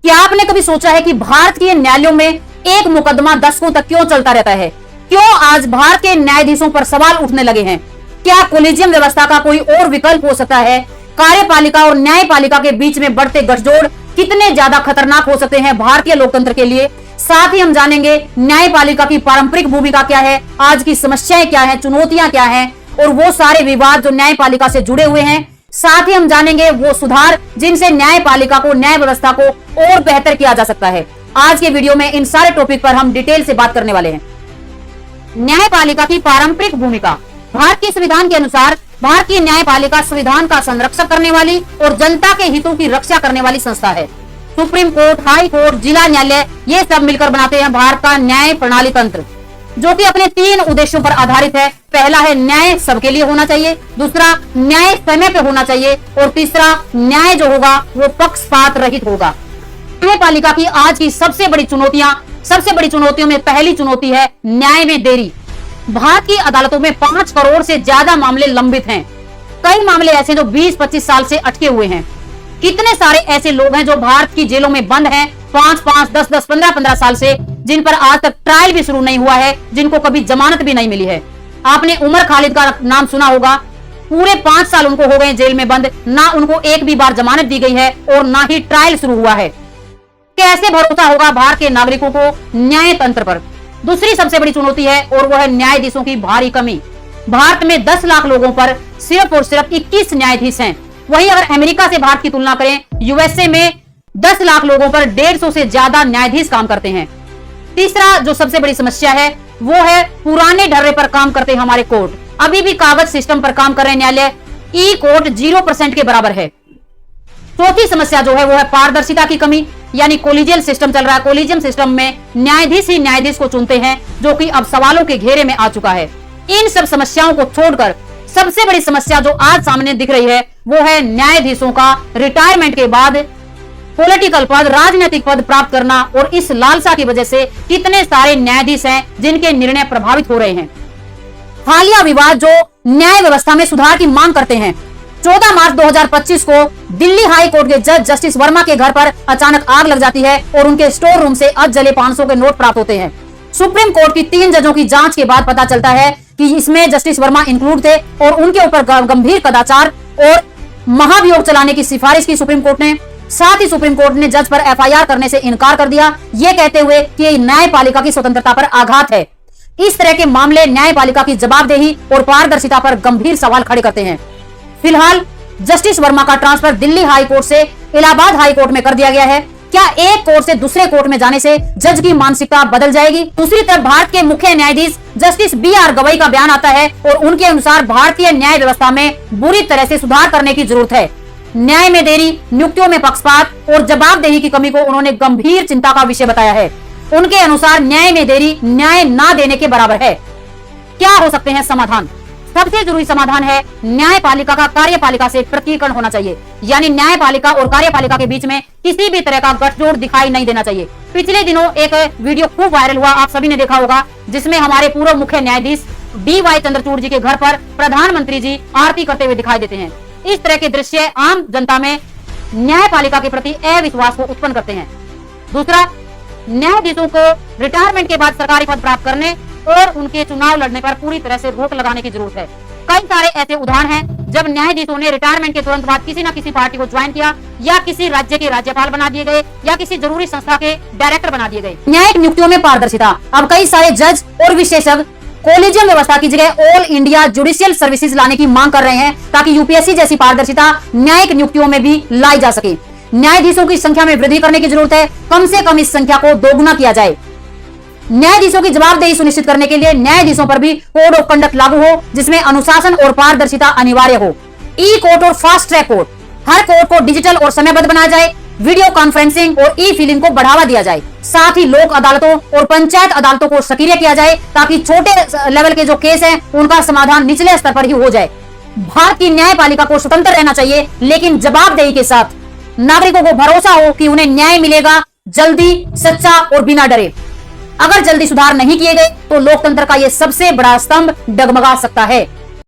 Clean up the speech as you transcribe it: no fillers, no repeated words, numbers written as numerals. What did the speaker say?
क्या आपने कभी सोचा है कि भारत के न्यायालयों में एक मुकदमा दशकों तक क्यों चलता रहता है? क्यों आज भारत के न्यायाधीशों पर सवाल उठने लगे हैं? क्या कोलिजियम व्यवस्था का कोई और विकल्प हो सकता है? कार्यपालिका और न्यायपालिका के बीच में बढ़ते गठजोड़ कितने ज्यादा खतरनाक हो सकते हैं भारतीय लोकतंत्र के लिए? साथ ही हम जानेंगे न्यायपालिका की पारंपरिक भूमिका क्या है, आज की समस्याएं क्या है, चुनौतियां क्या है और वो सारे विवाद जो न्यायपालिका से जुड़े हुए हैं। साथ ही हम जानेंगे वो सुधार जिनसे न्यायपालिका को, न्याय व्यवस्था को और बेहतर किया जा सकता है। आज के वीडियो में इन सारे टॉपिक पर हम डिटेल से बात करने वाले हैं। न्यायपालिका की पारंपरिक भूमिका। भारत के संविधान के अनुसार भारतीय न्यायपालिका संविधान का संरक्षण करने वाली और जनता के हितों की रक्षा करने वाली संस्था है। सुप्रीम कोर्ट, हाई कोर्ट, जिला न्यायालय ये सब मिलकर बनाते हैं भारत का न्याय प्रणाली तंत्र, जो कि अपने 3 उद्देश्यों पर आधारित है। पहला है न्याय सबके लिए होना चाहिए, दूसरा न्याय समय पे होना चाहिए और तीसरा न्याय जो होगा वो पक्षपात रहित होगा। न्यायपालिका की आज की सबसे बड़ी चुनौतियों में पहली चुनौती है न्याय में देरी। भारत की अदालतों में 5 करोड़ से ज्यादा मामले लंबित हैं। कई मामले ऐसे जो 20-25 साल से अटके हुए हैं। कितने सारे ऐसे लोग हैं जो भारत की जेलों में बंद हैं 5-5, 10-10, 15-15 साल से, जिन पर आज तक ट्रायल भी शुरू नहीं हुआ है, जिनको कभी जमानत भी नहीं मिली है। आपने उमर खालिद का नाम सुना होगा। पूरे 5 साल उनको हो गए जेल में बंद, ना उनको एक भी बार जमानत दी गई है और ना ही ट्रायल शुरू हुआ है। कैसे भरोसा होगा भारत के नागरिकों को न्याय तंत्र पर? दूसरी सबसे बड़ी चुनौती है और वो है न्यायाधीशों की भारी कमी। भारत में 10 लाख लोगों पर सिर्फ और सिर्फ 21 न्यायाधीश हैं। वहीं अगर अमेरिका से भारत की तुलना करें, यूएसए में 10 लाख लोगों पर 150 से ज्यादा न्यायाधीश काम करते हैं। तीसरा जो सबसे बड़ी समस्या है वो है पुराने ढर्रे पर काम करते हैं हमारे कोर्ट। अभी भी कागज सिस्टम पर काम कर रहे न्यायालय। ई कोर्ट 0% के बराबर है। चौथी समस्या जो है वो है पारदर्शिता की कमी, यानी कोलिजियल सिस्टम चल रहा है। कोलिजियम सिस्टम में न्यायाधीश ही न्यायाधीश को चुनते हैं, जो कि अब सवालों के घेरे में आ चुका है। इन सब समस्याओं को छोड़कर सबसे बड़ी समस्या जो आज सामने दिख रही है वो है न्यायाधीशों का रिटायरमेंट के बाद पॉलिटिकल पद, राजनीतिक पद प्राप्त करना। और इस लालसा की वजह से कितने सारे न्यायाधीश हैं जिनके निर्णय प्रभावित हो रहे हैं। हालिया विवाद जो न्याय व्यवस्था में सुधार की मांग करते हैं। 14 मार्च 2025 को दिल्ली हाई कोर्ट के जज जस्टिस वर्मा के घर पर अचानक आग लग जाती है और उनके स्टोर रूम से अधजले 500 के नोट प्राप्त होते हैं। सुप्रीम कोर्ट की 3 जजों की जांच के बाद पता चलता है कि इसमें जस्टिस वर्मा इंक्लूड थे और उनके ऊपर गंभीर कदाचार और महाभियोग चलाने की सिफारिश की सुप्रीम कोर्ट ने। साथ ही सुप्रीम कोर्ट ने जज पर एफआईआर करने से इनकार कर दिया, ये कहते हुए कि न्यायपालिका की स्वतंत्रता पर आघात है। इस तरह के मामले न्यायपालिका की जवाबदेही और पारदर्शिता पर गंभीर सवाल खड़े करते हैं। फिलहाल जस्टिस वर्मा का ट्रांसफर दिल्ली हाई कोर्ट से इलाहाबाद हाई कोर्ट में कर दिया गया है। क्या एक कोर्ट से दूसरे कोर्ट में जाने से जज की मानसिकता बदल जाएगी? दूसरी तरफ भारत के मुख्य न्यायाधीश जस्टिस BR गवई का बयान आता है और उनके अनुसार भारतीय न्याय व्यवस्था में बुरी तरह से सुधार करने की जरूरत है। न्याय में देरी, नियुक्तियों में पक्षपात और जवाबदेही की कमी को उन्होंने गंभीर चिंता का विषय बताया है। उनके अनुसार न्याय में देरी न्याय ना देने के बराबर है। क्या हो सकते हैं समाधान? सबसे जरूरी समाधान है न्यायपालिका का कार्यपालिका से पृथकीकरण होना चाहिए, यानी न्यायपालिका और कार्यपालिका के बीच में किसी भी तरह का गठजोड़ दिखाई नहीं देना चाहिए। पिछले दिनों एक वीडियो खूब वायरल हुआ, आप सभी ने देखा होगा, जिसमें हमारे पूर्व मुख्य न्यायाधीश DY चंद्रचूड़ जी के घर पर प्रधानमंत्री जी आरती करते हुए दिखाई देते हैं। इस तरह के दृश्य आम जनता में न्यायपालिका के प्रति अविश्वास को उत्पन्न करते हैं। दूसरा, न्यायाधीशों को रिटायरमेंट के बाद सरकारी पद प्राप्त करने और उनके चुनाव लड़ने पर पूरी तरह से रोक लगाने की जरूरत है। कई सारे ऐसे उदाहरण हैं जब न्यायाधीशों ने रिटायरमेंट के तुरंत बाद किसी न किसी पार्टी को ज्वाइन किया, या किसी राज्य के राज्यपाल बना दिए गए, या किसी जरूरी संस्था के डायरेक्टर बना दिए गए। न्यायिक नियुक्तियों में पारदर्शिता। अब कई सारे जज और विशेषज्ञ कोलिजियम व्यवस्था की जगह ऑल इंडिया जुडिशियल सर्विसेज लाने की मांग कर रहे हैं, ताकि यूपीएससी जैसी पारदर्शिता न्यायिक नियुक्तियों में भी लाई जा सके। न्यायाधीशों की संख्या में वृद्धि करने की जरूरत है। कम से कम इस संख्या को दोगुना किया जाए। न्यायाधीशों की जवाबदेही सुनिश्चित करने के लिए न्यायाधीशों पर भी कोड ऑफ कंडक्ट लागू हो, जिसमें अनुशासन और पारदर्शिता अनिवार्य हो। ई कोर्ट और फास्ट ट्रैक कोर्ट, हर कोर्ट को डिजिटल और समयबद्ध बनाया जाए। वीडियो कॉन्फ्रेंसिंग और ई फिलिंग को बढ़ावा दिया जाए। साथ ही लोक अदालतों और पंचायत अदालतों को सक्रिय किया जाए, ताकि छोटे लेवल के जो केस हैं उनका समाधान निचले स्तर पर ही हो जाए। भारत की न्यायपालिका को स्वतंत्र रहना चाहिए, लेकिन जवाबदेही के साथ। नागरिकों को भरोसा हो कि उन्हें न्याय मिलेगा, जल्दी, सच्चा और बिना डरे। अगर जल्दी सुधार नहीं किए गए तो लोकतंत्र का यह सबसे बड़ा स्तंभ डगमगा सकता है।